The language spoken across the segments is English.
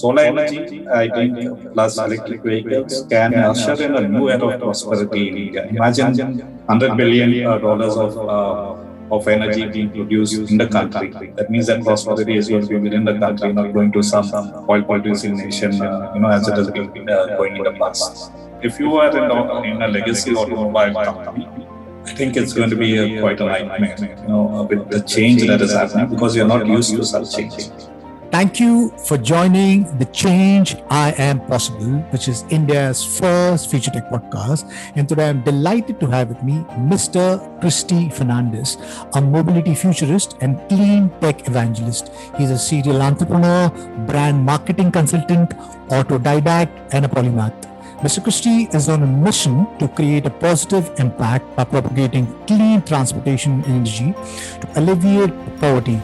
Solar energy, I think, plus electric vehicles can usher in a new era of prosperity in India. Imagine $100 billion of energy being produced in the country. That means that prosperity is going to be within the country, not going to some oil-producing nation, as it has been going in the past. If you are in a legacy automobile company, I think it's going to be quite a nightmare, with the change that is happening because you're not used to such change. Thank you for joining the Change I Am Possible, which is India's first Future Tech podcast. And today I'm delighted to have with me Mr. Christie Fernandez, a mobility futurist and clean tech evangelist. He's a serial entrepreneur, brand marketing consultant, autodidact, and a polymath. Mr. Christie is on a mission to create a positive impact by propagating clean transportation energy to alleviate poverty.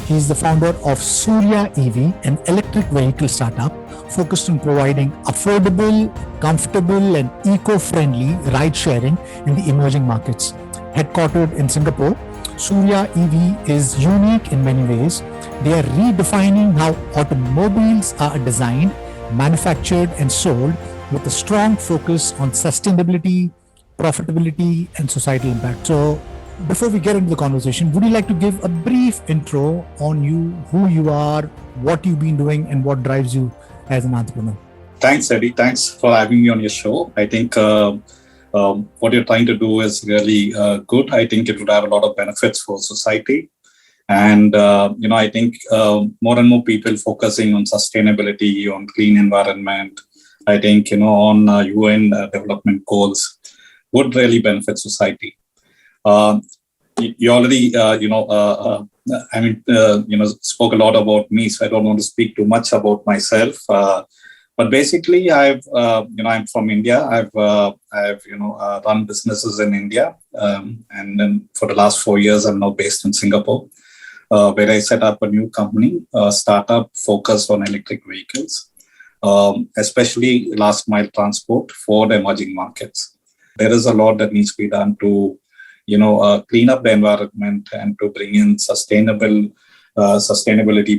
He is the founder of Soorya EV, an electric vehicle startup focused on providing affordable, comfortable, and eco-friendly ride sharing in the emerging markets. Headquartered in Singapore, Soorya EV is unique in many ways. They are redefining how automobiles are designed, manufactured, and sold with a strong focus on sustainability, profitability, and societal impact. So, before we get into the conversation, would you like to give a brief intro on you, who you are, what you've been doing, and what drives you as an entrepreneur? Thanks, Eddie. Thanks for having me on your show. I think what you're trying to do is really good. I think it would have a lot of benefits for society. And, I think more and more people focusing on sustainability, on clean environment, I think, on UN development goals would really benefit society. You already, spoke a lot about me, so I don't want to speak too much about myself. But basically, I'm from India. I've run businesses in India, and then for the last 4 years, I'm now based in Singapore, where I set up a new company, a startup focused on electric vehicles, especially last mile transport for the emerging markets. There is a lot that needs to be done to clean up the environment and to bring in sustainability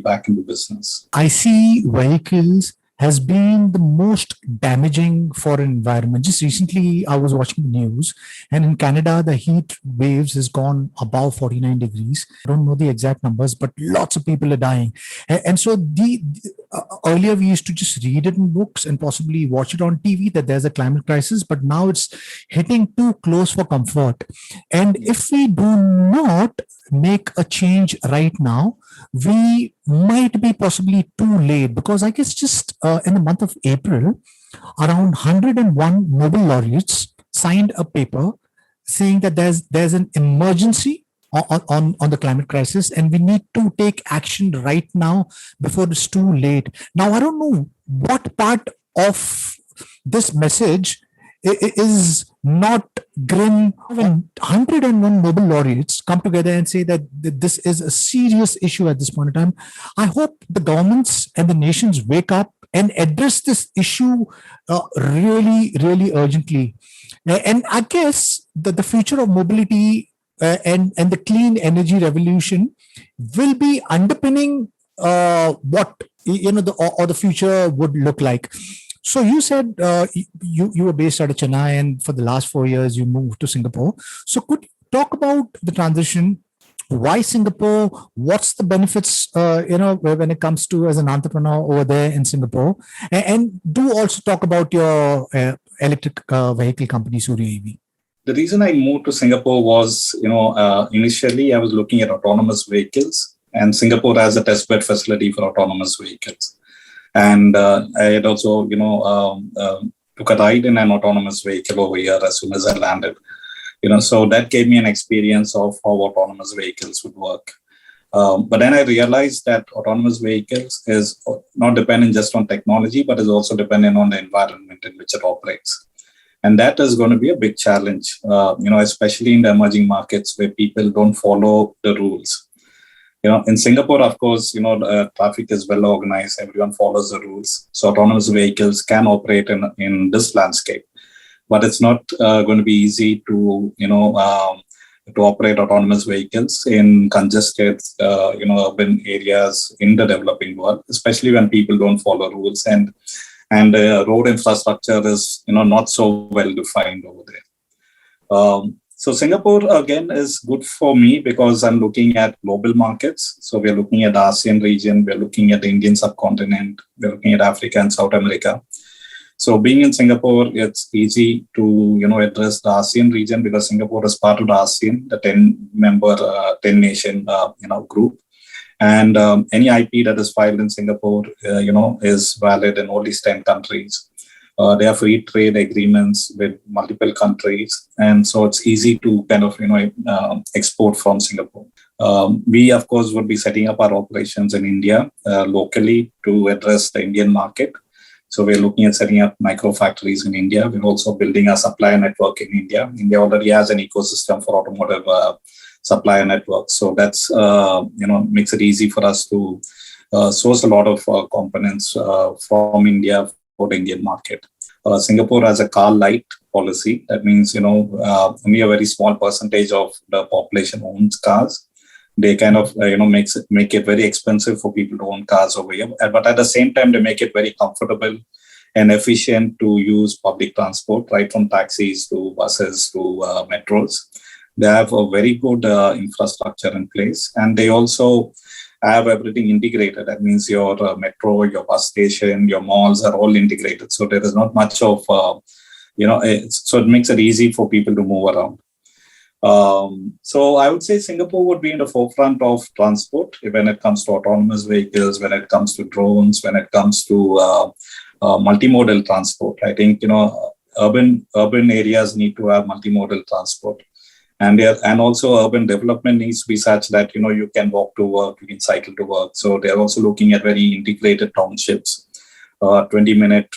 back into business. I see vehicles has been the most damaging for an environment. Just recently, I was watching the news, and in Canada, the heat waves has gone above 49 degrees. I don't know the exact numbers, but lots of people are dying. And so earlier we used to just read it in books and possibly watch it on TV that there's a climate crisis, but now it's hitting too close for comfort. And if we do not make a change right now, we might be possibly too late, because I guess just in the month of April, around 101 Nobel laureates signed a paper saying that there's an emergency on the climate crisis, and we need to take action right now before it's too late. Now, I don't know what part of this message is not grim. When 101 Nobel laureates come together and say that this is a serious issue at this point in time, I hope the governments and the nations wake up and address this issue really, really urgently. And I guess that the future of mobility and the clean energy revolution will be underpinning what the future would look like. So you said you were based out of Chennai, and for the last 4 years you moved to Singapore. So could you talk about the transition? Why Singapore? What's the benefits when it comes to as an entrepreneur over there in Singapore? And do also talk about your electric vehicle company, Soorya EV. The reason I moved to Singapore was, initially I was looking at autonomous vehicles, and Singapore has a testbed facility for autonomous vehicles. And I had also, took a ride in an autonomous vehicle over here as soon as I landed. So that gave me an experience of how autonomous vehicles would work. But then I realized that autonomous vehicles is not dependent just on technology, but is also dependent on the environment in which it operates. And that is going to be a big challenge, especially in the emerging markets where people don't follow the rules. In Singapore, of course, traffic is well organized. Everyone follows the rules. So autonomous vehicles can operate in this landscape. But it's not going to be easy to, to operate autonomous vehicles in congested, urban areas in the developing world, especially when people don't follow rules and road infrastructure is, not so well defined over there. So Singapore again is good for me because I'm looking at global markets. So we're looking at the ASEAN region, we're looking at the Indian subcontinent, we're looking at Africa and South America. So being in Singapore, it's easy to address the ASEAN region because Singapore is part of the ASEAN, the 10 nation group, and any IP that is filed in Singapore, is valid in all these 10 countries. They have free trade agreements with multiple countries, and so it's easy to kind of export from Singapore. We of course would be setting up our operations in India locally to address the Indian market. So we're looking at setting up micro factories in India. We're also building a supplier network in India. India already has an ecosystem for automotive supplier network. So that's, makes it easy for us to source a lot of components from India for the Indian market. Singapore has a car light policy. That means, only a very small percentage of the population owns cars. They kind of, make it very expensive for people to own cars over here. But at the same time, they make it very comfortable and efficient to use public transport, right from taxis to buses to metros. They have a very good infrastructure in place, and they also have everything integrated. That means your metro, your bus station, your malls are all integrated. So there is not much of, so it makes it easy for people to move around. So I would say Singapore would be in the forefront of transport when it comes to autonomous vehicles, when it comes to drones, when it comes to multimodal transport. I think, urban areas need to have multimodal transport. And also urban development needs to be such that, you can walk to work, you can cycle to work. So they're also looking at very integrated townships, 20-minute,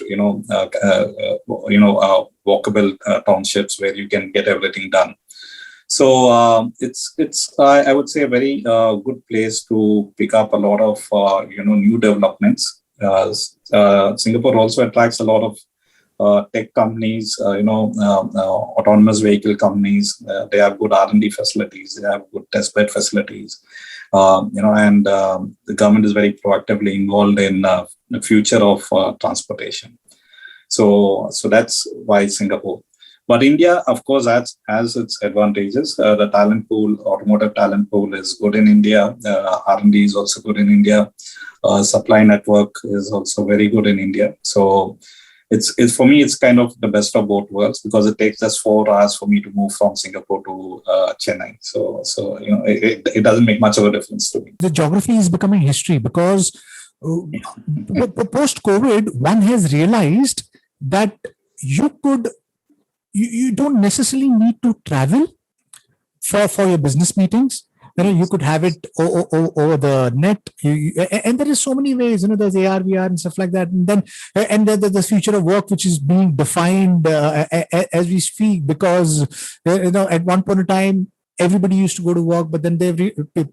walkable townships where you can get everything done. So it's I would say a very good place to pick up a lot of new developments. Singapore also attracts a lot of tech companies, autonomous vehicle companies. They have good R&D facilities. They have good testbed facilities. And the government is very proactively involved in the future of transportation. So that's why Singapore. But India, of course, has its advantages. The talent pool, automotive talent pool is good in India. R&D is also good in India. Supply network is also very good in India. So it's for me, it's kind of the best of both worlds because it takes just 4 hours for me to move from Singapore to Chennai. So it doesn't make much of a difference to me. The geography is becoming history because post-COVID, one has realized that you don't necessarily need to travel for your business meetings. You could have it over the net, and there is so many ways. There's AR, VR, and stuff like that. And then the future of work, which is being defined as we speak, because at one point in time, everybody used to go to work, but then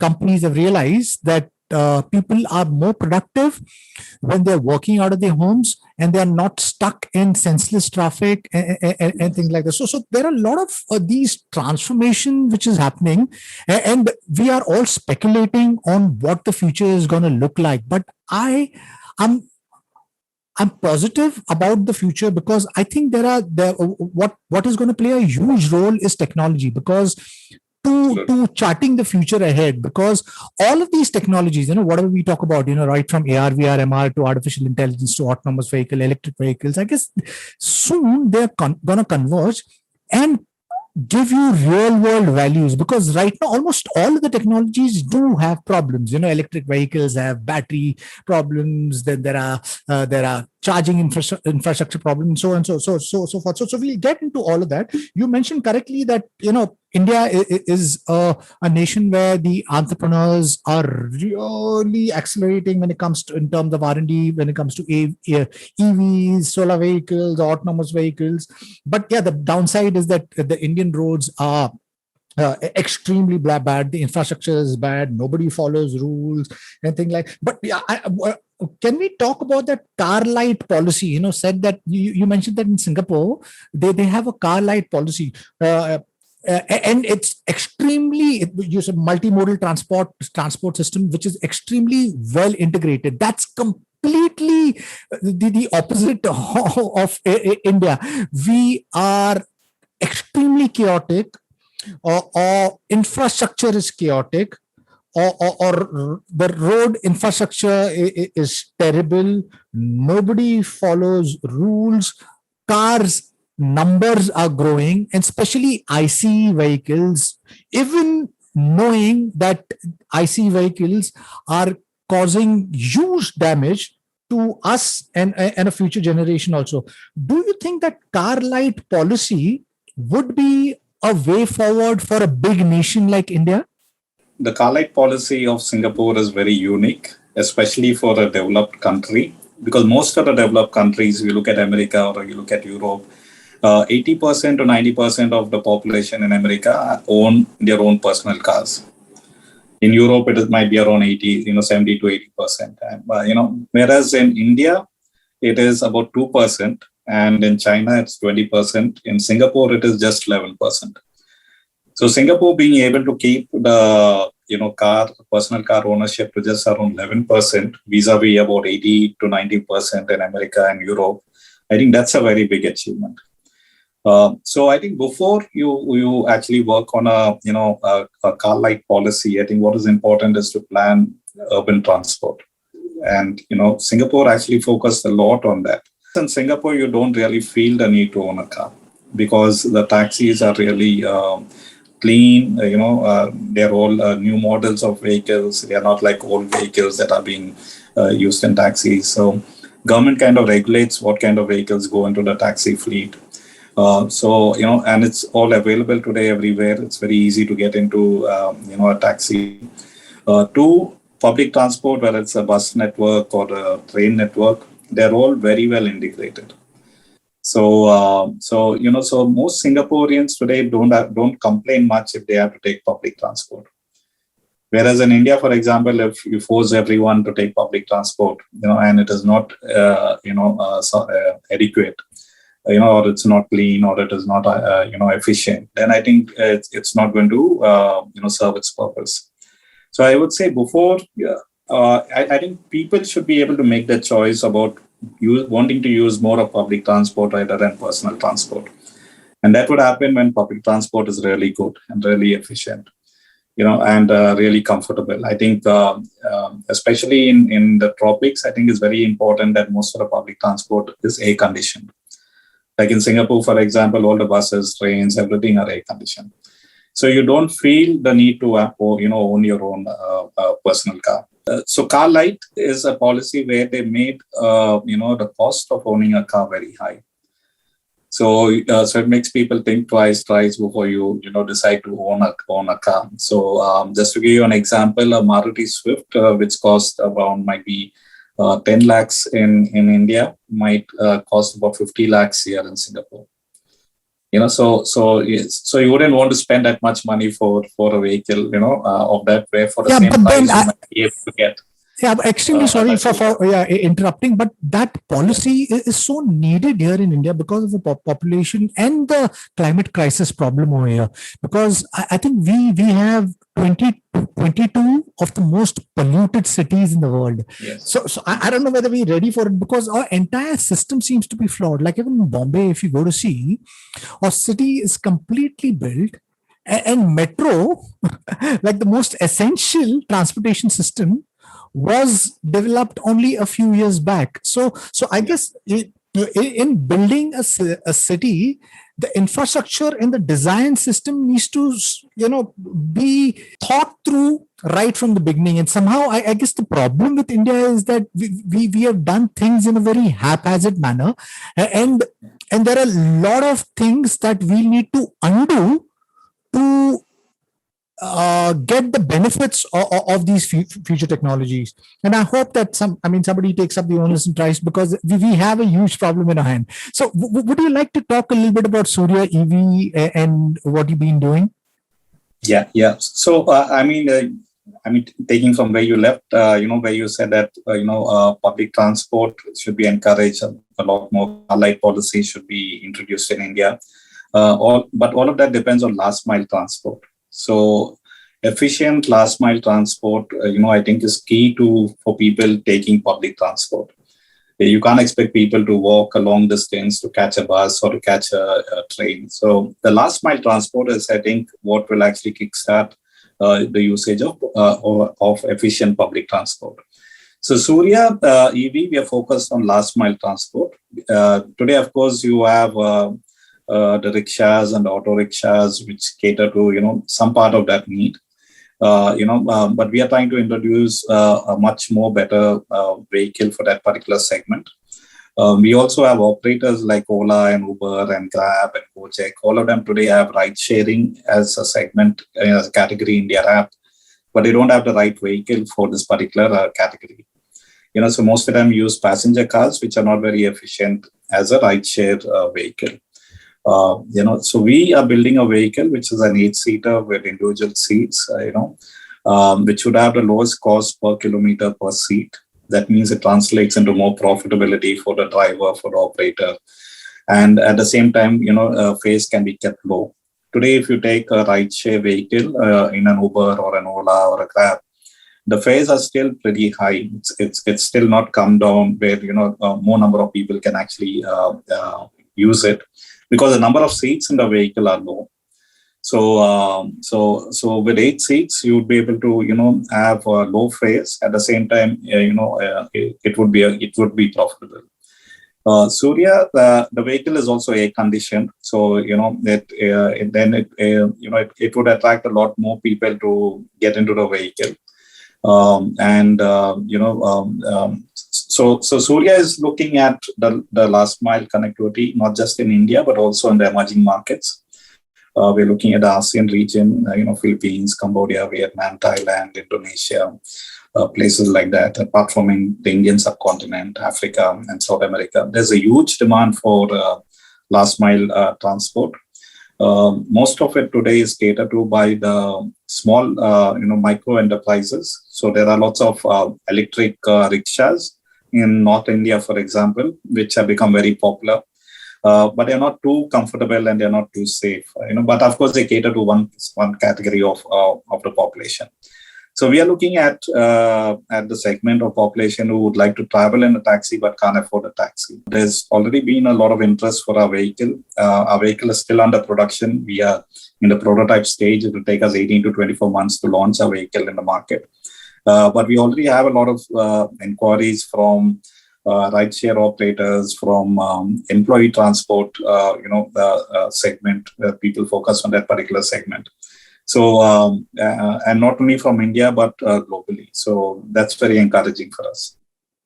companies have realized that people are more productive when they're working out of their homes and they're not stuck in senseless traffic and things like that. So there are a lot of these transformation which is happening, and we are all speculating on what the future is going to look like. But I'm positive about the future because I think what is going to play a huge role is technology, because to charting the future ahead, because all of these technologies, whatever we talk about, right from AR, VR, MR to artificial intelligence to autonomous vehicle, electric vehicles, I guess soon they're going to converge and give you real world values, because right now almost all of the technologies do have problems. Electric vehicles have battery problems, then there are charging infrastructure problems, so on, so forth. So we'll get into all of that. You mentioned correctly that India is a nation where the entrepreneurs are really accelerating when it comes to, in terms of R&D, when it comes to EVs, solar vehicles, autonomous vehicles. But yeah, the downside is that the Indian roads are extremely bad. The infrastructure is bad. Nobody follows rules and things like. But yeah, can we talk about that car light policy? Said that you mentioned that in Singapore they have a car light policy. and it's extremely, it use a multimodal transport system, which is extremely well integrated. That's completely the opposite of India. We are extremely chaotic, or infrastructure is chaotic, or the road infrastructure is terrible. Nobody follows rules. Cars numbers are growing, and especially ICE vehicles. Even knowing that ICE vehicles are causing huge damage to us and a future generation also. Do you think that car light policy would be a way forward for a big nation like India? The car light policy of Singapore is very unique, especially for a developed country, because most of the developed countries, if you look at America or you look at Europe, 80% to 90% of the population in America own their own personal cars. In Europe, might be around 70 to 80%. Whereas in India, it is about 2%, and in China, it's 20%. In Singapore, it is just 11%. So Singapore being able to keep the personal car ownership to just around 11% vis-a-vis about 80 to 90% in America and Europe, I think that's a very big achievement. So I think before you actually work on a car light policy, I think what is important is to plan urban transport, and Singapore actually focused a lot on that. In Singapore, you don't really feel the need to own a car because the taxis are really clean. They're all new models of vehicles. They are not like old vehicles that are being used in taxis. So government kind of regulates what kind of vehicles go into the taxi fleet. And it's all available today everywhere. It's very easy to get into, a taxi. To public transport, whether it's a bus network or a train network, they're all very well integrated. So most Singaporeans today don't complain much if they have to take public transport. Whereas in India, for example, if you force everyone to take public transport, and it is not, adequate, or it's not clean, or it is not, efficient, then I think it's not going to, serve its purpose. So I would say before, I think people should be able to make the choice about wanting to use more of public transport rather than personal transport. And that would happen when public transport is really good and really efficient, and really comfortable. I think, especially in the tropics, I think it's very important that most of the public transport is air conditioned. Like in Singapore, for example, all the buses, trains, everything are air conditioned. So you don't feel the need to, own your own personal car. So car light is a policy where they made, the cost of owning a car very high. So it makes people think twice before you, decide to own a car. So just to give you an example, a Maruti Swift, which cost around might be 10 lakhs in India, might cost about 50 lakhs here in Singapore. So you wouldn't want to spend that much money for a vehicle, of that, where for the same price you might be able to get. Yeah, I'm extremely sorry for interrupting, but that policy is so needed here in India because of the population and the climate crisis problem over here. Because I think we have 22 of the most polluted cities in the world. Yes. So I don't know whether we're ready for it, because our entire system seems to be flawed. Like even in Bombay, if you go to see, our city is completely built, and metro, like the most essential transportation system, was developed only a few years back. So I guess in building a city, the infrastructure and the design system needs to, be thought through right from the beginning. And somehow, I guess the problem with India is that we have done things in a very haphazard manner, and there are a lot of things that we need to undo to get the benefits of these future technologies. And I hope that somebody takes up the onus and tries, because we have a huge problem in our hand. So would you like to talk a little bit about Soorya EV and what you've been doing? Yeah. So, taking from where you left, where you said that, public transport should be encouraged, a lot more light policy should be introduced in India. But all of that depends on last mile transport. So efficient last mile transport, I think is key for people taking public transport. You can't expect people to walk a long distance to catch a bus or to catch a train. So the last mile transport is, I think, what will actually kickstart the usage of efficient public transport. So Soorya EV, we are focused on last mile transport. Today, of course, you have the rickshaws and auto rickshaws, which cater to some part of that need. But we are trying to introduce a much more better vehicle for that particular segment. We also have operators like Ola and Uber and Grab and Gojek. All of them today have ride sharing as a segment, as a category in their app, but they don't have the right vehicle for this particular category. So most of them use passenger cars, which are not very efficient as a ride share vehicle. So we are building a vehicle which is an 8-seater with individual seats, which would have the lowest cost per kilometer per seat. That means it translates into more profitability for the driver, for the operator. And at the same time, fares can be kept low. Today, if you take a ride share vehicle in an Uber or an Ola or a Grab, the fares are still pretty high. It's still not come down where, more number of people can actually use it, because the number of seats in the vehicle are low. So with 8 seats, you would be able to, have low fares. At the same time, it would be profitable. Soorya, the vehicle is also air conditioned, so it would attract a lot more people to get into the vehicle. So Soorya is looking at the last mile connectivity, not just in India, but also in the emerging markets. We're looking at the ASEAN region, Philippines, Cambodia, Vietnam, Thailand, Indonesia, places like that. Apart from in the Indian subcontinent, Africa, and South America, there's a huge demand for last mile transport. Most of it today is catered to by the small, micro enterprises. So there are lots of electric rickshaws in North India, for example, which have become very popular. But they're not too comfortable and they're not too safe. But of course, they cater to one category of the population. So we are looking at the segment of population who would like to travel in a taxi but can't afford a taxi. There's already been a lot of interest for our vehicle. Our vehicle is still under production. We are in the prototype stage. It will take us 18 to 24 months to launch our vehicle in the market. But we already have a lot of inquiries from rideshare operators, from employee transport, segment, where people focus on that particular segment. So, and not only from India, but globally. So that's very encouraging for us.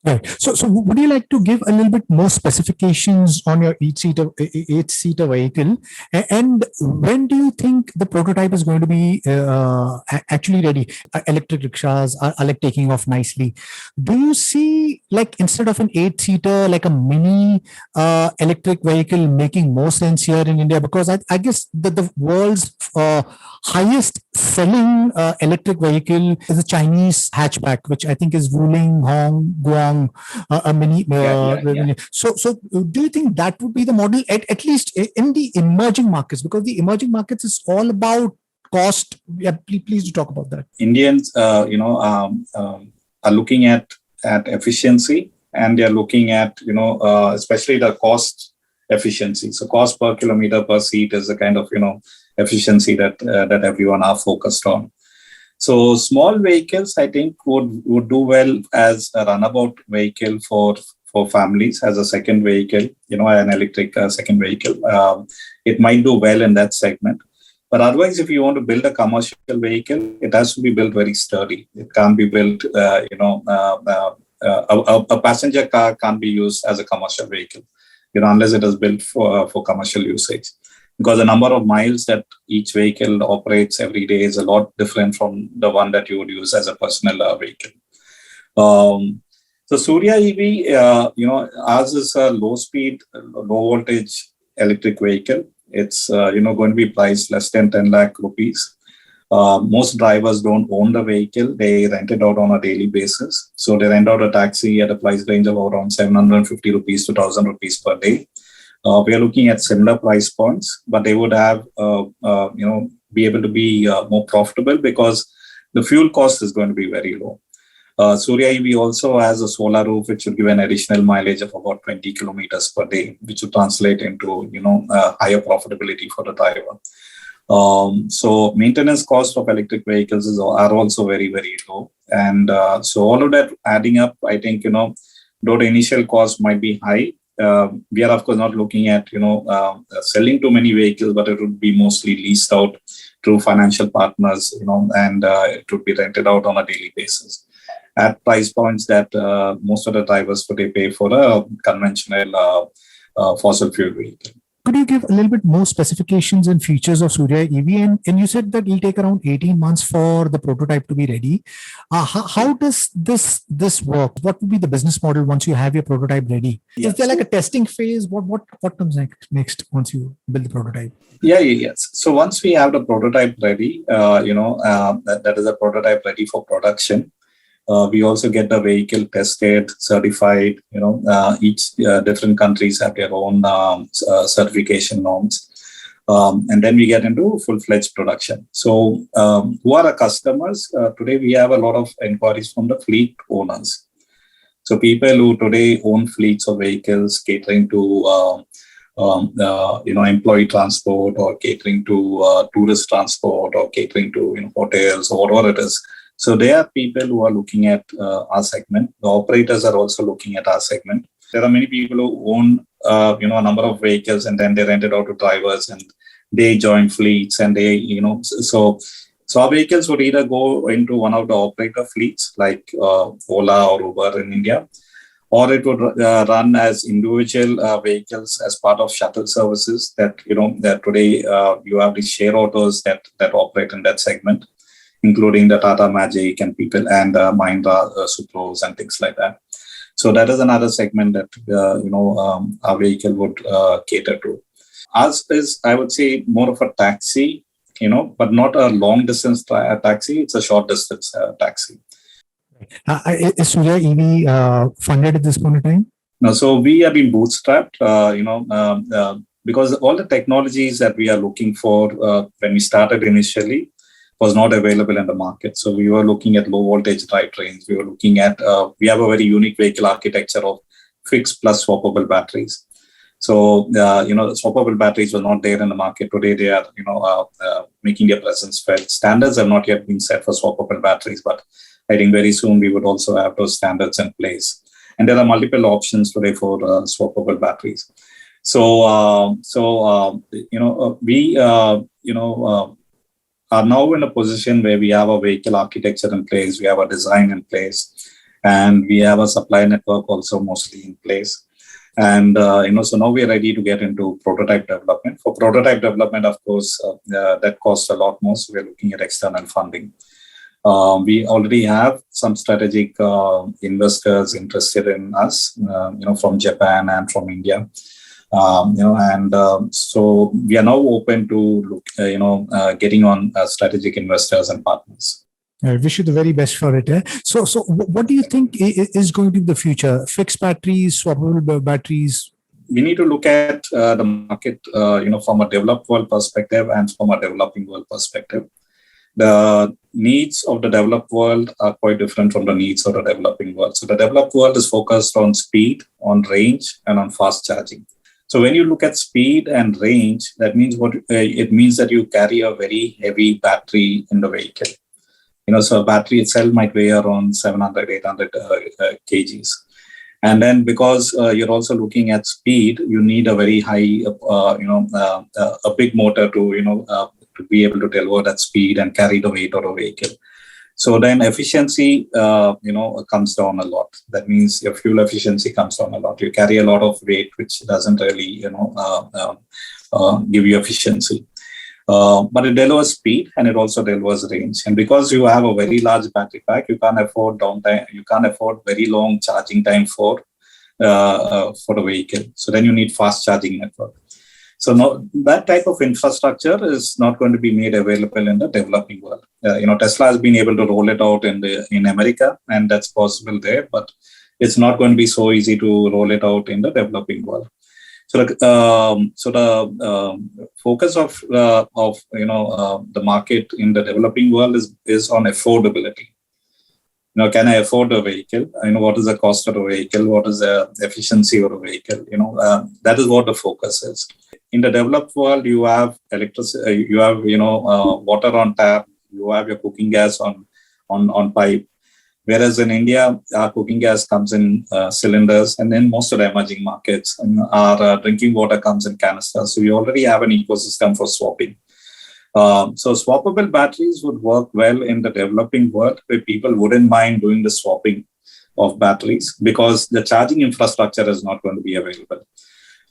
Right. So would you like to give a little bit more specifications on your 8-seater vehicle? And when do you think the prototype is going to be actually ready? Electric rickshaws are like taking off nicely. Do you see, like, instead of an 8-seater, like a mini electric vehicle making more sense here in India? Because I guess that the world's highest selling electric vehicle is a Chinese hatchback, which I think is Wuling Hong Guang. A mini. So do you think that would be the model at least in the emerging markets? Because the emerging markets is all about cost. Yeah, please do talk about that. Indians, are looking at efficiency, and they're looking at especially the cost efficiency. So cost per kilometer per seat is the kind of efficiency that everyone are focused on. So small vehicles, I think, would do well as a runabout vehicle for families, as a second vehicle, an electric second vehicle. It might do well in that segment. But otherwise, if you want to build a commercial vehicle, it has to be built very sturdy. It can't be built, a passenger car can't be used as a commercial vehicle, unless it is built for commercial usage. Because the number of miles that each vehicle operates every day is a lot different from the one that you would use as a personal vehicle. So Soorya EV, ours is a low-speed, low-voltage electric vehicle. It's going to be priced less than 10 lakh rupees. Most drivers don't own the vehicle. They rent it out on a daily basis. So they rent out a taxi at a price range of around 750 rupees to 1,000 rupees per day. We are looking at similar price points, but they would have, be able to be more profitable because the fuel cost is going to be very low. Soorya EV also has a solar roof, which would give an additional mileage of about 20 kilometers per day, which would translate into, higher profitability for the driver. So maintenance cost of electric vehicles are also very, very low. And so all of that adding up, I think, though the initial cost might be high, we are, of course, not looking at, selling too many vehicles, but it would be mostly leased out through financial partners, and it would be rented out on a daily basis at price points that most of the drivers today pay for a conventional fossil fuel vehicle. Could you give a little bit more specifications and features of Soorya EV? And you said that it'll take around 18 months for the prototype to be ready. How does this work? What would be the business model once you have your prototype ready? Yes. Is there like a testing phase? What comes next once you build the prototype? Yes. So once we have the prototype ready, that is a prototype ready for production. We also get the vehicle tested, certified. Each different countries have their own certification norms. And then we get into full-fledged production. So who are our customers? Today, we have a lot of inquiries from the fleet owners. So people who today own fleets of vehicles catering to employee transport or catering to tourist transport or catering to hotels or whatever it is. So there are people who are looking at our segment. The operators are also looking at our segment. There are many people who own, a number of vehicles and then they rent it out to drivers and they join fleets and they, so our vehicles would either go into one of the operator fleets like Ola or Uber in India, or it would run as individual vehicles as part of shuttle services that, that today you have these share autos that operate in that segment, including the Tata Magic and people and Mahindra Supros and things like that. So that is another segment that, our vehicle would cater to. Ours is, I would say, more of a taxi, but not a long distance taxi. It's a short distance taxi. Is Soorya EV funded at this point in time? No, so we have been bootstrapped, because all the technologies that we are looking for when we started initially was not available in the market. So we were looking at low voltage drivetrains. We were looking at, we have a very unique vehicle architecture of fixed plus swappable batteries. So, swappable batteries were not there in the market. Today, they are, making their presence felt. Standards have not yet been set for swappable batteries, but I think very soon we would also have those standards in place. And there are multiple options today for swappable batteries. So, we, are now in a position where we have a vehicle architecture in place, we have a design in place, and we have a supply network also mostly in place. And, so now we are ready to get into prototype development. For prototype development, of course, that costs a lot more. So we're looking at external funding. We already have some strategic investors interested in us, from Japan and from India. So we are now open to look, getting on strategic investors and partners. I wish you the very best for it. So what do you think is going to be the future? Fixed batteries, swappable batteries? We need to look at the market, from a developed world perspective and from a developing world perspective. The needs of the developed world are quite different from the needs of the developing world. So the developed world is focused on speed, on range, and on fast charging. So when you look at speed and range, that means it means that you carry a very heavy battery in the vehicle. So a battery itself might weigh around 700, 800 kgs. And then because you're also looking at speed, you need a very high, a big motor to be able to deliver that speed and carry the weight of a vehicle. So then efficiency, comes down a lot. That means your fuel efficiency comes down a lot. You carry a lot of weight, which doesn't really, give you efficiency. But it delivers speed and it also delivers range. And because you have a very large battery pack, you can't afford downtime. You can't afford very long charging time for the vehicle. So then you need fast charging network. So no, that type of infrastructure is not going to be made available in the developing world. Tesla has been able to roll it out in America, and that's possible there, but it's not going to be so easy to roll it out in the developing world. So the focus of the market in the developing world is on affordability. Can I afford a vehicle? What is the cost of a vehicle? What is the efficiency of a vehicle? That is what the focus is. In the developed world, you have electricity, you have water on tap, you have your cooking gas on pipe. Whereas in India, our cooking gas comes in cylinders, and then most of the emerging markets, our drinking water comes in canisters. So we already have an ecosystem for swapping. So swappable batteries would work well in the developing world, where people wouldn't mind doing the swapping of batteries because the charging infrastructure is not going to be available.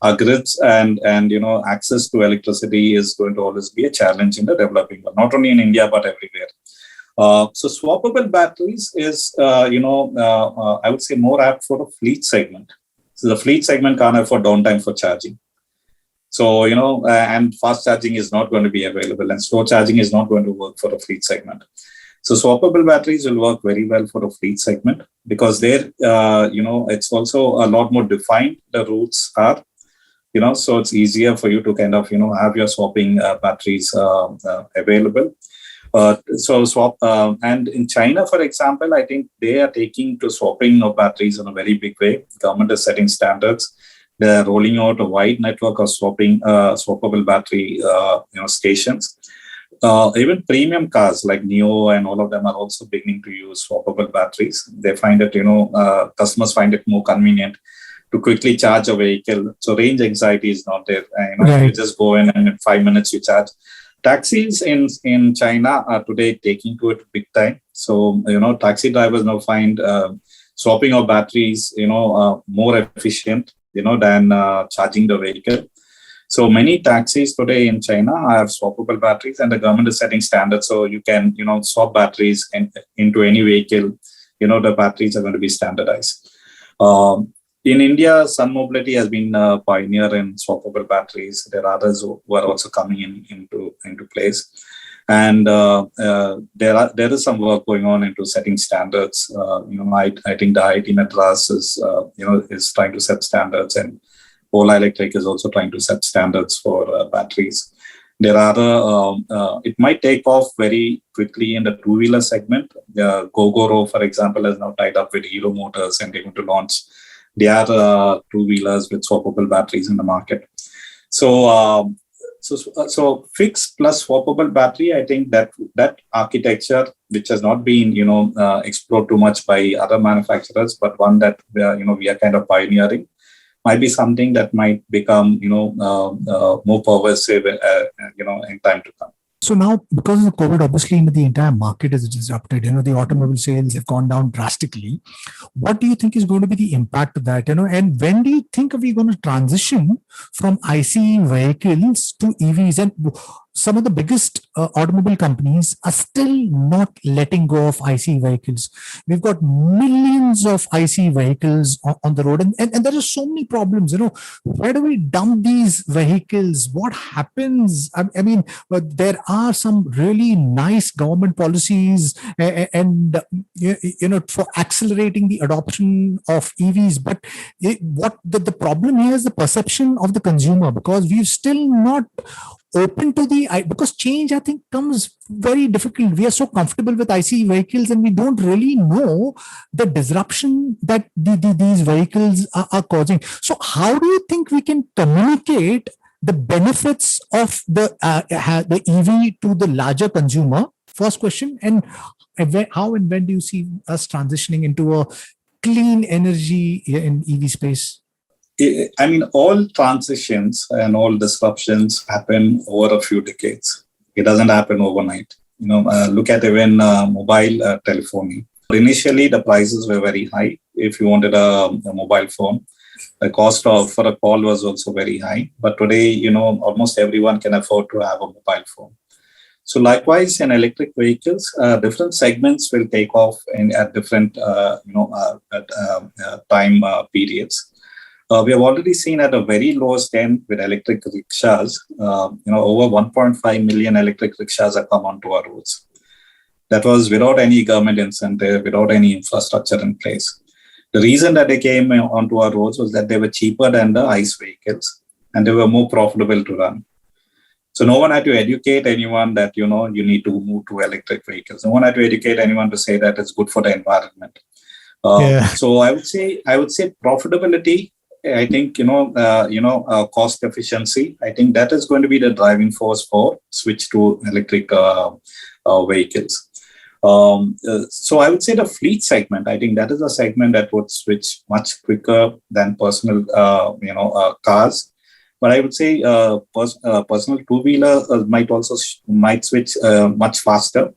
Our grids and access to electricity is going to always be a challenge in the developing world, not only in India but everywhere. So swappable batteries is, I would say more apt for the fleet segment. So the fleet segment can't afford downtime for charging. So, and fast charging is not going to be available, and slow charging is not going to work for the fleet segment. So swappable batteries will work very well for the fleet segment because there, it's also a lot more defined. The routes are, so it's easier for you to kind of, have your swapping batteries available. And in China, for example, I think they are taking to swapping of batteries in a very big way. The government is setting standards. They're rolling out a wide network of swappable battery stations. Even premium cars like Neo and all of them are also beginning to use swappable batteries. They find it, customers find it more convenient to quickly charge a vehicle. So range anxiety is not there. Right. You just go in and in 5 minutes you charge. Taxis in China are today taking to it big time. So, taxi drivers now find swapping of batteries, more efficient, than charging the vehicle. So many taxis today in China have swappable batteries, and the government is setting standards. So you can, swap batteries into any vehicle. The batteries are going to be standardized. In India, Sun Mobility has been a pioneer in swappable batteries. There are others who are also coming into place. And there is some work going on into setting standards. I think the IIT Madras is trying to set standards, and Ola Electric is also trying to set standards for batteries. There are it might take off very quickly in the two-wheeler segment. Gogoro, for example, has now tied up with Hero Motors, and they're going to launch their two-wheelers with swappable batteries in the market. So fixed plus swappable battery, I think that architecture, which has not been explored too much by other manufacturers, but one that we are kind of pioneering, might be something that might become more pervasive in time to come. So now, because of COVID, obviously, the entire market is disrupted. The automobile sales have gone down drastically. What do you think is going to be the impact of that? And when do you think are we going to transition from ICE vehicles to EVs? And some of the biggest automobile companies are still not letting go of ICE vehicles. We've got millions of ICE vehicles on the road, and there are so many problems. Where do we dump these vehicles? What happens? I mean, there are some really nice government policies and for accelerating the adoption of EVs, but what the problem here is the perception of the consumer, because we've still not open to because change, I think, comes very difficult. We are so comfortable with ICE vehicles, and we don't really know the disruption that these vehicles are causing. So how do you think we can communicate the benefits of the EV to the larger consumer? First question. And how and when do you see us transitioning into a clean energy in EV space? I mean, all transitions and all disruptions happen over a few decades. It doesn't happen overnight. Look at even mobile telephony. Initially, the prices were very high. If you wanted a mobile phone, the cost for a call was also very high. But today, almost everyone can afford to have a mobile phone. So likewise, in electric vehicles, different segments will take off at different time periods. We have already seen at a very lowest end with electric rickshaws, over 1.5 million electric rickshaws have come onto our roads. That was without any government incentive, without any infrastructure in place. The reason that they came onto our roads was that they were cheaper than the ICE vehicles. and they were more profitable to run. So no one had to educate anyone that, you need to move to electric vehicles. No one had to educate anyone to say that it's good for the environment. So I would say profitability. I think, cost efficiency. I think that is going to be the driving force for switch to electric vehicles. So I would say the fleet segment, I think that is a segment that would switch much quicker than personal, cars. But I would say personal two-wheeler might switch much faster,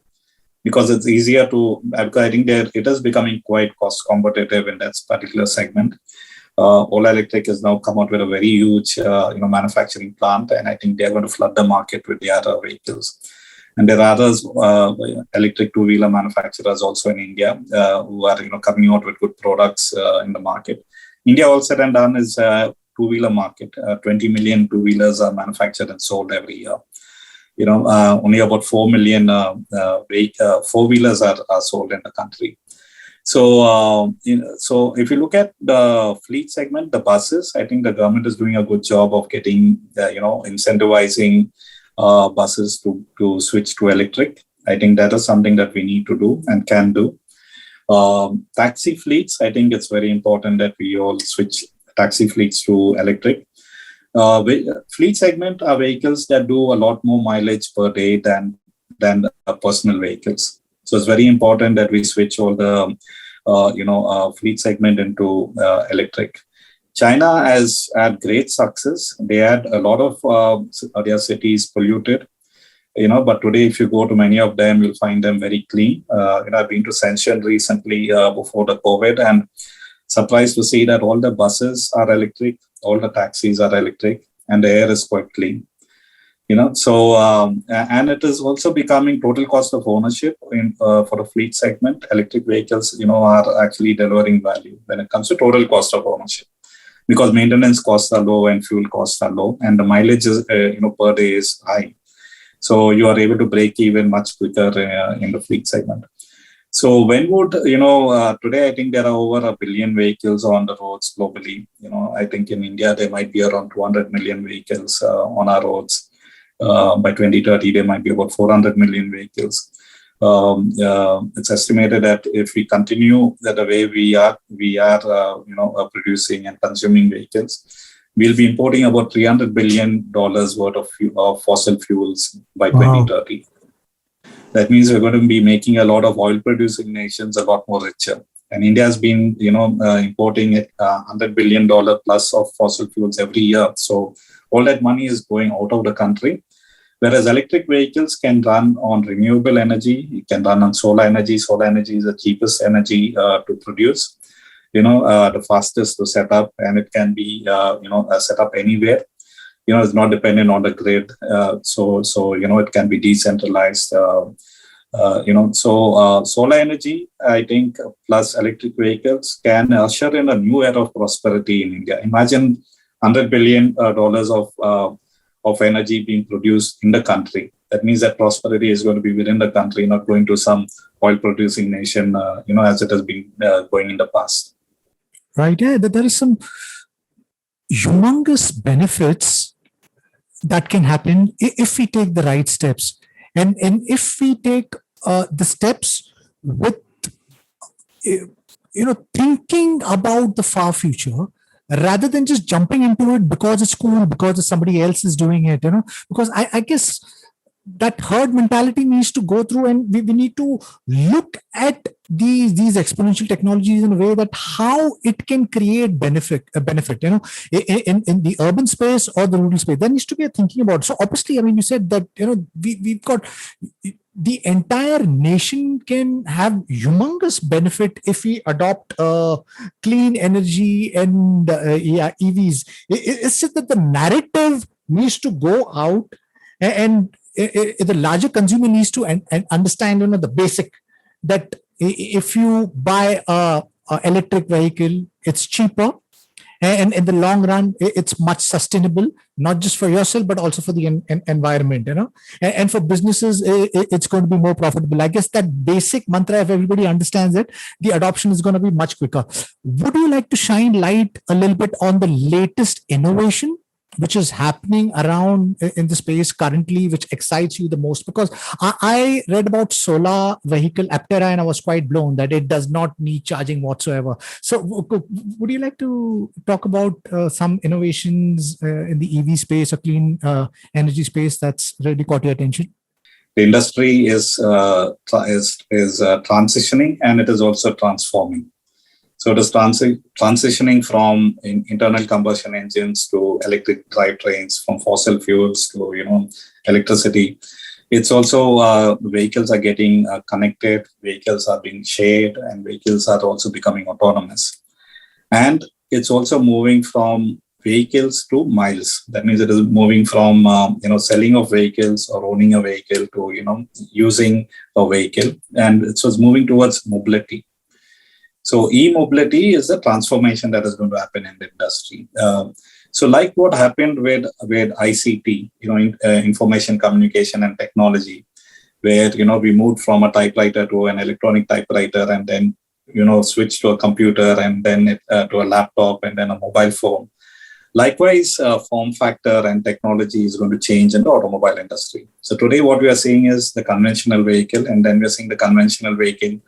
because it's easier to. I think it is becoming quite cost competitive in that particular segment. Ola Electric has now come out with a very huge, manufacturing plant, and I think they're going to flood the market with the other vehicles. And there are others, electric two-wheeler manufacturers also in India who are, coming out with good products in the market. India, all said and done, is a two-wheeler market. 20 million two-wheelers are manufactured and sold every year. Only about 4 million four-wheelers are sold in the country. So, so if you look at the fleet segment, the buses, I think the government is doing a good job of getting, incentivizing buses to switch to electric. I think that is something that we need to do and can do. Taxi fleets, I think it's very important that we all switch taxi fleets to electric. Fleet segment are vehicles that do a lot more mileage per day than personal vehicles. So it's very important that we switch all the fleet segment into electric. China has had great success. They had a lot of their cities polluted, but today if you go to many of them, you'll find them very clean. I've been to Shenzhen recently before the COVID, and surprised to see that all the buses are electric, all the taxis are electric, and the air is quite clean. And it is also becoming total cost of ownership for the fleet segment. Electric vehicles, are actually delivering value when it comes to total cost of ownership, because maintenance costs are low and fuel costs are low, and the mileage is, per day is high. So you are able to break even much quicker in the fleet segment. So when would, today I think there are over 1 billion vehicles on the roads globally. I think in India, there might be around 200 million vehicles on our roads. By 2030, there might be about 400 million vehicles. It's estimated that if we continue the way we are producing and consuming vehicles, we'll be importing about $300 billion worth of fossil fuels by 2030. That means we're going to be making a lot of oil-producing nations a lot more richer. And India has been, importing $100 billion plus of fossil fuels every year. So all that money is going out of the country. Whereas electric vehicles can run on renewable energy, it can run on solar energy. Solar energy is the cheapest energy to produce, the fastest to set up, and it can be, set up anywhere. It's not dependent on the grid. So it can be decentralized. Solar energy, I think, plus electric vehicles can usher in a new era of prosperity in India. Imagine $100 billion of energy being produced in the country. That means that prosperity is going to be within the country, not going to some oil-producing nation, as it has been going in the past. Right. Yeah, there is some humongous benefits that can happen if we take the right steps, and if we take the steps with thinking about the far future, rather than just jumping into it because it's cool, because somebody else is doing it. Because I guess that herd mentality needs to go through, and we need to look at these exponential technologies in a way that how it can create benefit, in the urban space or the rural space. There needs to be a thinking about it. So obviously, you said that we've got the entire nation can have humongous benefit if we adopt clean energy and EVs. It's just that the narrative needs to go out, and the larger consumer needs to understand the basic, that if you buy a electric vehicle, it's cheaper, and in the long run it's much sustainable, not just for yourself but also for the environment, and for businesses it's going to be more profitable. I guess that basic mantra, if everybody understands it, the adoption is going to be much quicker. Would you like to shine light a little bit on the latest innovation which is happening around in the space currently, which excites you the most? Because I read about solar vehicle Aptera and I was quite blown that it does not need charging whatsoever. So would you like to talk about some innovations in the EV space or clean energy space that's really caught your attention? The industry is transitioning, and it is also transforming. So it is transitioning from internal combustion engines to electric drivetrains, from fossil fuels to electricity. It's also vehicles are getting connected, vehicles are being shared, and vehicles are also becoming autonomous. And it's also moving from vehicles to miles. That means it is moving from selling of vehicles or owning a vehicle to using a vehicle, and it's moving towards mobility. So e-mobility is the transformation that is going to happen in the industry. So like what happened with ICT, information communication and technology, where we moved from a typewriter to an electronic typewriter, and then switched to a computer, and then to a laptop, and then a mobile phone. Likewise, form factor and technology is going to change in the automobile industry. So today what we are seeing is the conventional vehicle, and then we're seeing the conventional vehicle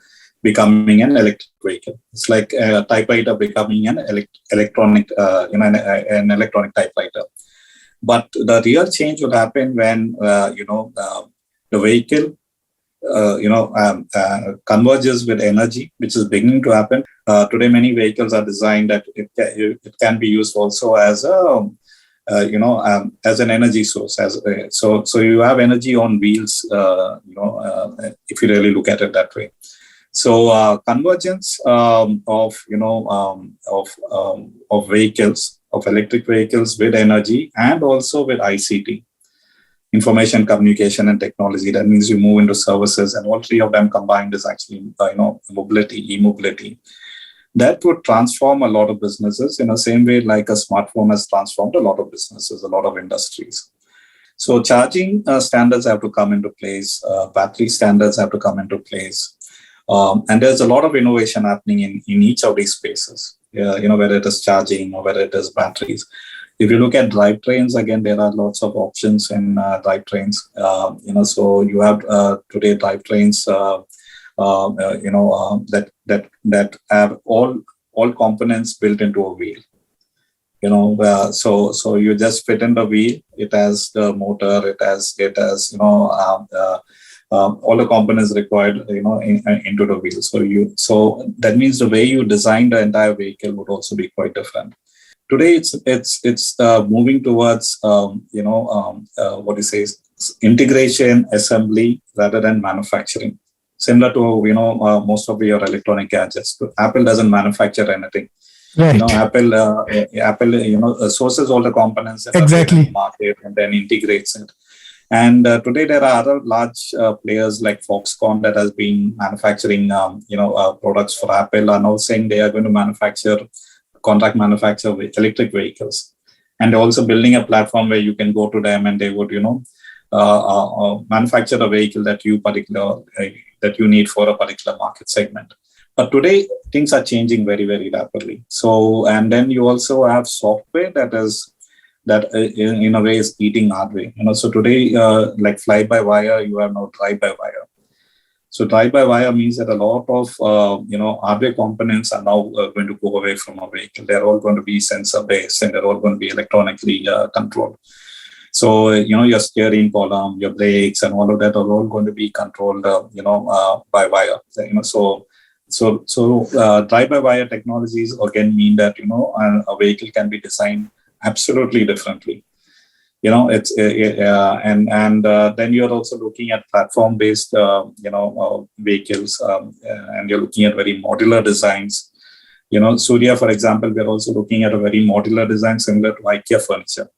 becoming an electric vehicle. It's like a typewriter becoming an electronic, an electronic typewriter. But the real change will happen when the vehicle converges with energy, which is beginning to happen. Today, many vehicles are designed that it can be used also as as an energy source. So you have energy on wheels. If you really look at it that way. So convergence of vehicles, of electric vehicles with energy, and also with ICT, information communication and technology. That means you move into services, and all three of them combined is actually mobility, e-mobility. That would transform a lot of businesses in the same way like a smartphone has transformed a lot of businesses, a lot of industries. So charging standards have to come into place, battery standards have to come into place. And there's a lot of innovation happening in each of these spaces, whether it is charging or whether it is batteries. If you look at drivetrains, again, there are lots of options in drivetrains. So you have today drivetrains, that have all components built into a wheel. So you just fit in the wheel. It has the motor. It has all the components required, into the wheel. So that means the way you design the entire vehicle would also be quite different. Today, it's moving towards integration, assembly rather than manufacturing. Similar to most of your electronic gadgets. Apple doesn't manufacture anything. Right. Apple sources all the components in Exactly. the market and then integrates it. And today there are other large players like Foxconn that has been manufacturing products for Apple, are now saying they are going to contract manufacture electric vehicles, and they're also building a platform where you can go to them and they would manufacture a vehicle that you need for a particular market segment. But today things are changing very, very rapidly. So, and then you also have software that in a way is eating hardware. So today, like fly-by-wire, you have now drive-by-wire. So drive-by-wire means that a lot of hardware components are now going to go away from a vehicle. They're all going to be sensor-based, and they're all going to be electronically controlled. So your steering column, your brakes, and all of that are all going to be controlled, by wire. So drive-by-wire technologies again mean that a vehicle can be designed absolutely differently. Then you're also looking at platform-based, vehicles, and you're looking at very modular designs. Soorya, for example, we're also looking at a very modular design similar to IKEA furniture.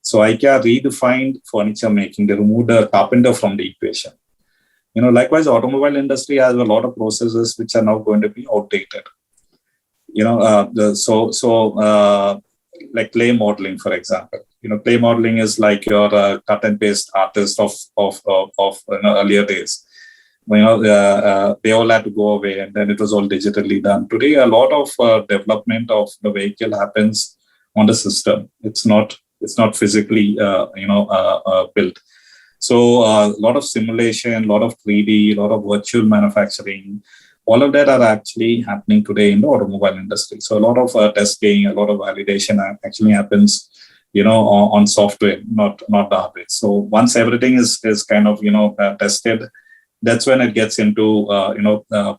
So IKEA redefined furniture making. They removed the carpenter from the equation. Likewise, the automobile industry has a lot of processes which are now going to be outdated. Like clay modeling, for example. Clay modeling is like your cut and paste artist of earlier days. They all had to go away, and then it was all digitally done. Today, a lot of development of the vehicle happens on the system. It's not physically built. So a lot of simulation, a lot of 3D, a lot of virtual manufacturing, all of that are actually happening today in the automobile industry. So a lot of testing, a lot of validation actually happens, on software, not the hardware. So once everything is kind of tested, that's when it gets into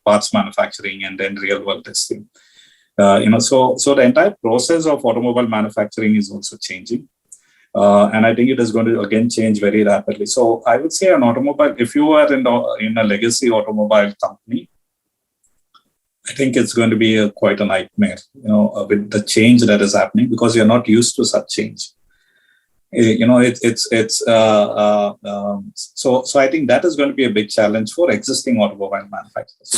parts manufacturing and then real world testing. So the entire process of automobile manufacturing is also changing. And I think it is going to again change very rapidly. So I would say an automobile, if you are in a legacy automobile company, I think it's going to be quite a nightmare, with the change that is happening, because you're not used to such change. So I think that is going to be a big challenge for existing automobile manufacturers.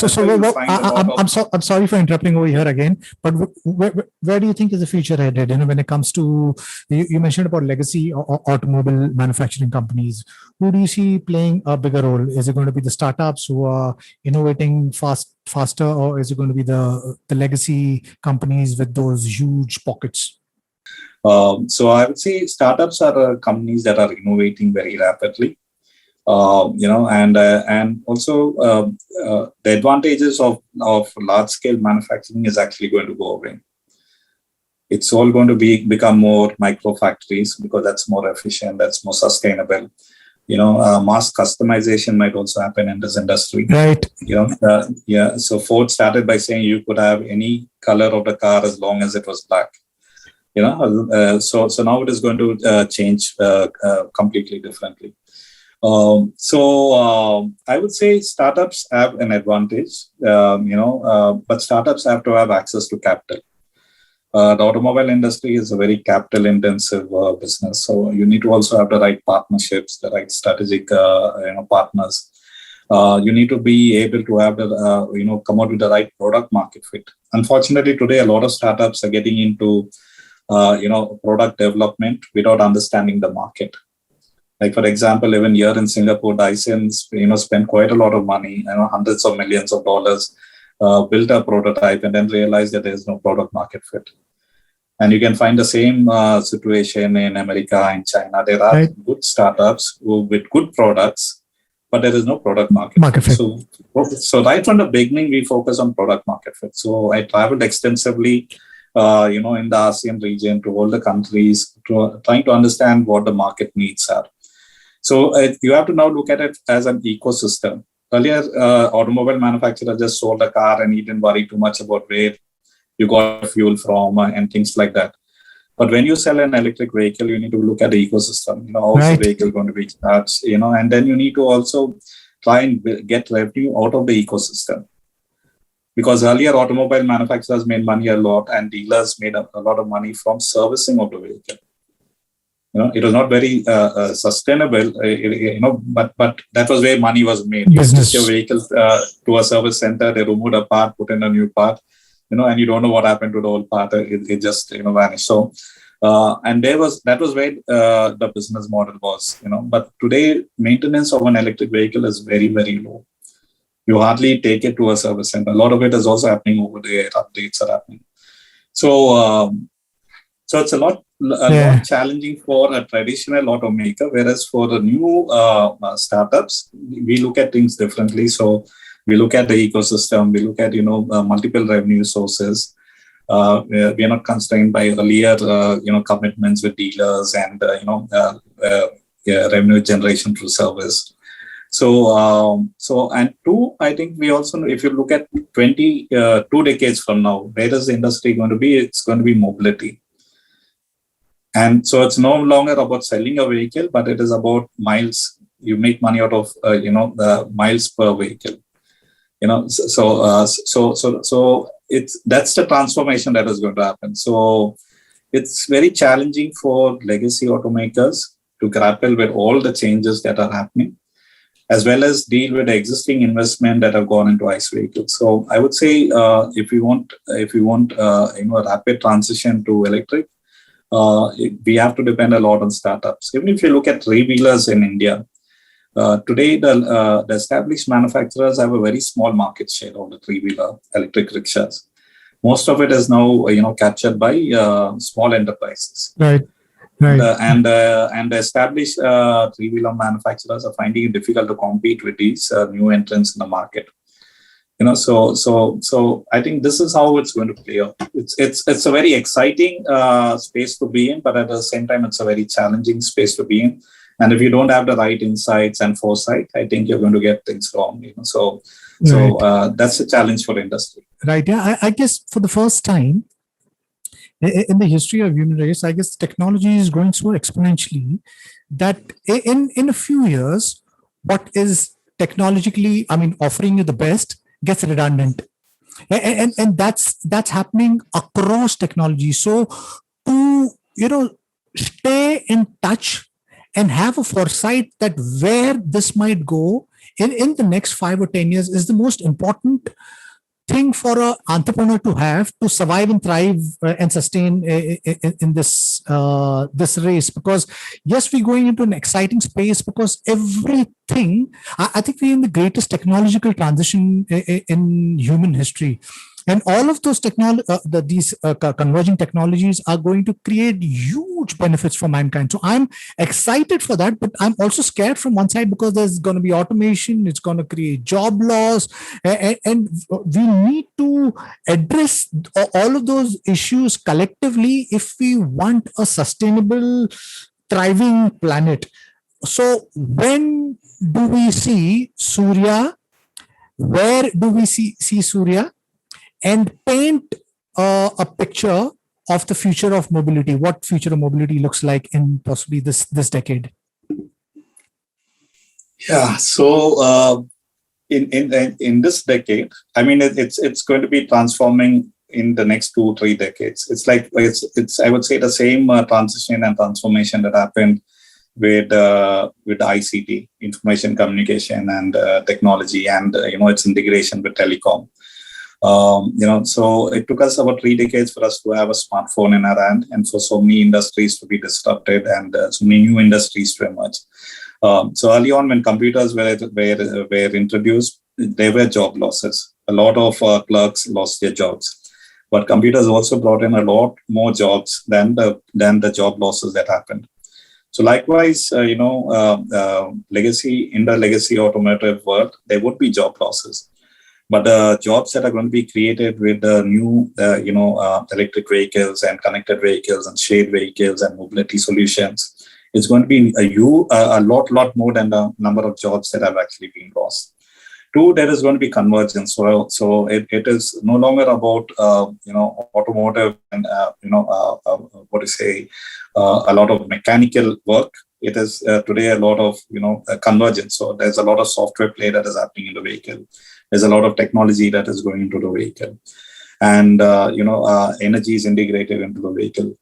I'm sorry for interrupting over here again, but where do you think is the future headed? When it comes to, you mentioned about legacy automobile manufacturing companies, who do you see playing a bigger role? Is it going to be the startups who are innovating faster, or is it going to be the legacy companies with those huge pockets? So I would say startups are companies that are innovating very rapidly, and also the advantages of large scale manufacturing is actually going to go away. It's all going to become more micro factories, because that's more efficient, that's more sustainable. Mass customization might also happen in this industry. Right. So Ford started by saying you could have any color of the car as long as it was black. So now it is going to change completely differently. So I would say startups have an advantage, but startups have to have access to capital. The automobile industry is a very capital intensive business. So you need to also have the right partnerships, the right strategic partners. You need to be able to have the, come out with the right product market fit. Unfortunately, today, a lot of startups are getting into product development without understanding the market. Like, for example, even here in Singapore, Dyson, spent quite a lot of money, hundreds of millions of dollars, built a prototype and then realized that there is no product market fit. And you can find the same situation in America and China. There are good startups with good products, but there is no product market fit. So right from the beginning, we focus on product market fit. So I traveled extensively in the ASEAN region to all the countries, trying to understand what the market needs are. So you have to now look at it as an ecosystem. Earlier, automobile manufacturer just sold a car and he didn't worry too much about where you got fuel from and things like that. But when you sell an electric vehicle, you need to look at the ecosystem. How's the vehicle going to be charged? And then you need to also try and get revenue out of the ecosystem. Because earlier, automobile manufacturers made money a lot, and dealers made a lot of money from servicing of the vehicle. It was not very sustainable, but that was where money was made. You took your vehicle to a service center, they removed a part, put in a new part, and you don't know what happened to the old part. It just vanished. So, and that was where the business model was. But today, maintenance of an electric vehicle is very, very low. You hardly take it to a service center. A lot of it is also happening over the air. Updates are happening. So it's a lot challenging for a traditional automaker, whereas for the new startups, we look at things differently. So we look at the ecosystem. We look at multiple revenue sources. We are not constrained by earlier commitments with dealers and revenue generation through service. So and two, I think we also, if you look at 2 decades from now, where is the industry going to be? It's going to be mobility. And so it's no longer about selling a vehicle, but it is about miles. You make money out of, the miles per vehicle. So that's the transformation that is going to happen. So it's very challenging for legacy automakers to grapple with all the changes that are happening, as well as deal with the existing investment that have gone into ICE vehicles. So I would say if we want a rapid transition to electric, we have to depend a lot on startups. Even if you look at three-wheelers in India, today the established manufacturers have a very small market share of the three-wheeler electric rickshaws. Most of it is now, captured by small enterprises. Right. Right. And established three-wheeler manufacturers are finding it difficult to compete with these new entrants in the market. So I think this is how it's going to play out. It's a very exciting space to be in, but at the same time, it's a very challenging space to be in. And if you don't have the right insights and foresight, I think you're going to get things wrong. So that's a challenge for the industry. Right. Yeah. I guess for the first time in the history of human race, I guess technology is growing so exponentially that in a few years, what is technologically, offering you the best gets redundant. And that's happening across technology. So to, stay in touch and have a foresight that where this might go in the next 5 or 10 years is the most important thing for an entrepreneur to have to survive and thrive and sustain in this race. Because yes, we're going into an exciting space because everything, I think we're in the greatest technological transition in human history. And all of those these converging technologies are going to create huge benefits for mankind. So I'm excited for that, but I'm also scared from one side because there's going to be automation, it's going to create job loss, and we need to address all of those issues collectively if we want a sustainable, thriving planet. So when do we see Soorya? Where do we see Soorya? And paint a picture of the future of mobility, what future of mobility looks like in possibly this decade. Yeah. So in this decade, it's going to be transforming in the next 2-3 decades. It's like it's I would say the same transition and transformation that happened with the ICT, information communication and technology, and its integration with telecom. So it took us about 3 decades for us to have a smartphone in our hand, and for so many industries to be disrupted and so many new industries to emerge. So early on, when computers were introduced, there were job losses. A lot of clerks lost their jobs, but computers also brought in a lot more jobs than the job losses that happened. So likewise, legacy automotive world, there would be job losses. But the jobs that are going to be created with the new, electric vehicles and connected vehicles and shared vehicles and mobility solutions, it's going to be a lot more than the number of jobs that have actually been lost. 2, there is going to be convergence. So it is no longer about automotive and a lot of mechanical work. It is today a lot of convergence. So there's a lot of software play that is happening in the vehicle. There's a lot of technology that is going into the vehicle, and energy is integrated into the vehicle.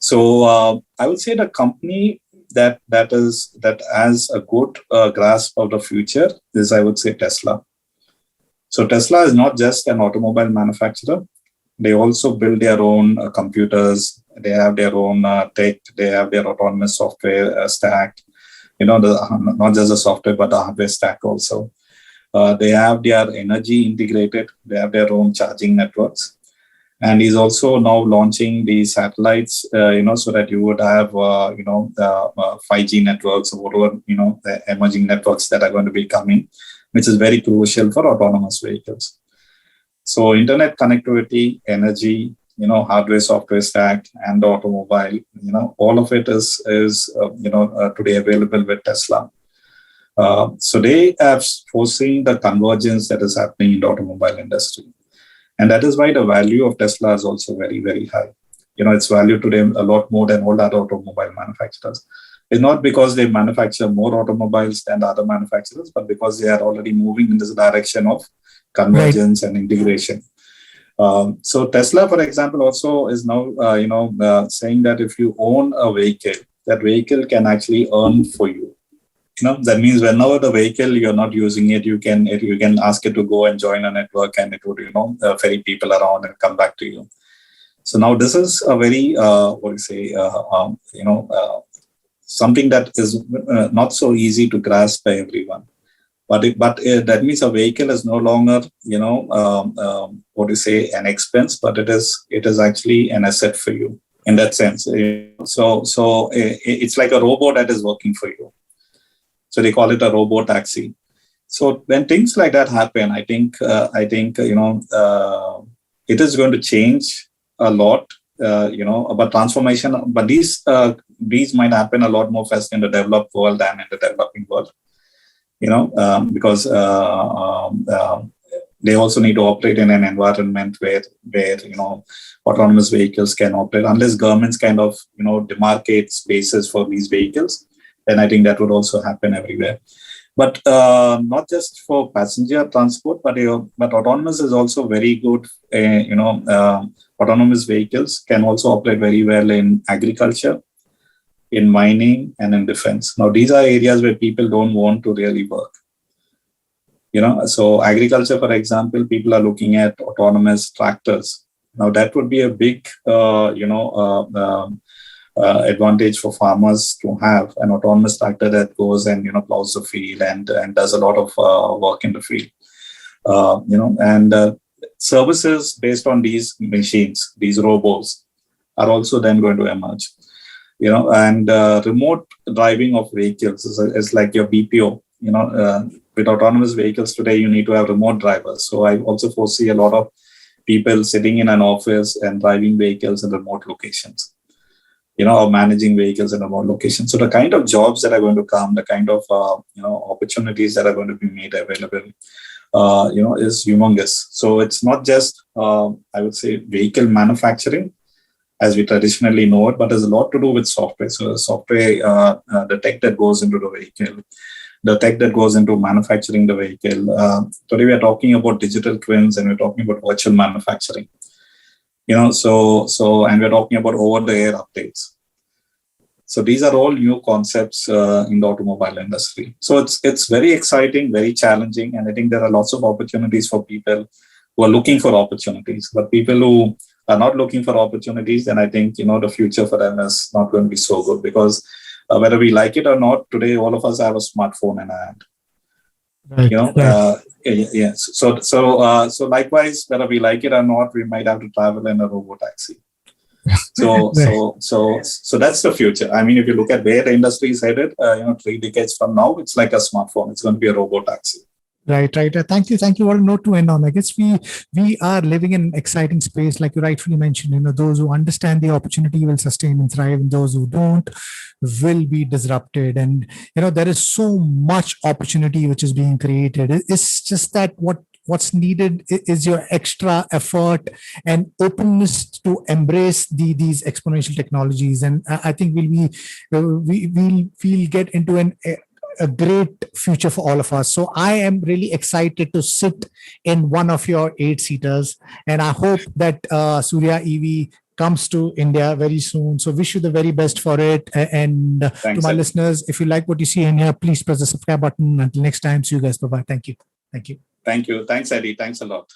So I would say the company that has a good grasp of the future is, I would say, Tesla. So Tesla is not just an automobile manufacturer. They also build their own computers. They have their own tech. They have their autonomous software stack. Not just the software, but the hardware stack also. They have their energy integrated. They have their own charging networks. And he's also now launching these satellites, so that you would have, 5G networks or whatever, the emerging networks that are going to be coming, which is very crucial for autonomous vehicles. So internet connectivity, energy, hardware, software stack, and automobile, all of it is today available with Tesla. So they have foreseen the convergence that is happening in the automobile industry. And that is why the value of Tesla is also very, very high. It's valued today a lot more than all other automobile manufacturers. It's not because they manufacture more automobiles than the other manufacturers, but because they are already moving in this direction of convergence and integration. So Tesla, for example, also is now, saying that if you own a vehicle, that vehicle can actually earn for you. That means whenever the vehicle you're not using it, you can ask it to go and join a network, and it would ferry people around and come back to you. So now this is a very something that is not so easy to grasp by everyone. But that means a vehicle is no longer, what do you say, an expense, but it is actually an asset for you in that sense. So it's like a robot that is working for you. So they call it a robo taxi. So when things like that happen, I think it is going to change a lot. About transformation, but these might happen a lot more fast in the developed world than in the developing world. Because they also need to operate in an environment where autonomous vehicles can operate. Unless governments kind of demarcate spaces for these vehicles, then I think that would also happen everywhere. But not just for passenger transport, but autonomous is also very good. Autonomous vehicles can also operate very well in agriculture, in mining, and in defense. Now, these are areas where people don't want to really work. So agriculture, for example, people are looking at autonomous tractors. Now, that would be a big, advantage for farmers to have an autonomous tractor that goes and plows the field and does a lot of work in the field. Services based on these machines, these robots, are also then going to emerge. Remote driving of vehicles is like your BPO. With autonomous vehicles today, you need to have remote drivers. So I also foresee a lot of people sitting in an office and driving vehicles in remote locations, or managing vehicles in remote locations. So the kind of jobs that are going to come, the kind of opportunities that are going to be made available, is humongous. So it's not just I would say vehicle manufacturing as we traditionally know it, but there's a lot to do with software. So the software, the tech that goes into the vehicle, the tech that goes into manufacturing the vehicle. Today we are talking about digital twins and we're talking about virtual manufacturing. And we're talking about over-the-air updates. So these are all new concepts in the automobile industry. So it's very exciting, very challenging, and I think there are lots of opportunities for people who are looking for opportunities. But people who are not looking for opportunities, then I think the future for them is not going to be so good, because whether we like it or not, today all of us have a smartphone in our hand. Right. So likewise, whether we like it or not, we might have to travel in a robo taxi. So that's the future. I mean, if you look at where the industry is headed, 3 decades from now, it's like a smartphone. It's going to be a robo taxi. Right. Thank you. What a note to end on. I guess we are living in an exciting space, like you rightfully mentioned. Those who understand the opportunity will sustain and thrive, and those who don't will be disrupted. And there is so much opportunity which is being created. It's just that what's needed is your extra effort and openness to embrace these exponential technologies. And I think we'll get into a great future for all of us. So I am really excited to sit in one of your 8-seaters, and I hope that Soorya EV comes to India very soon. So wish you the very best for it. And Thanks, to my listeners, if you like what you see in here, please press the subscribe button. Until next time, see you guys. Bye-bye. Thank you. Thank you. Thanks, Eddie. Thanks a lot.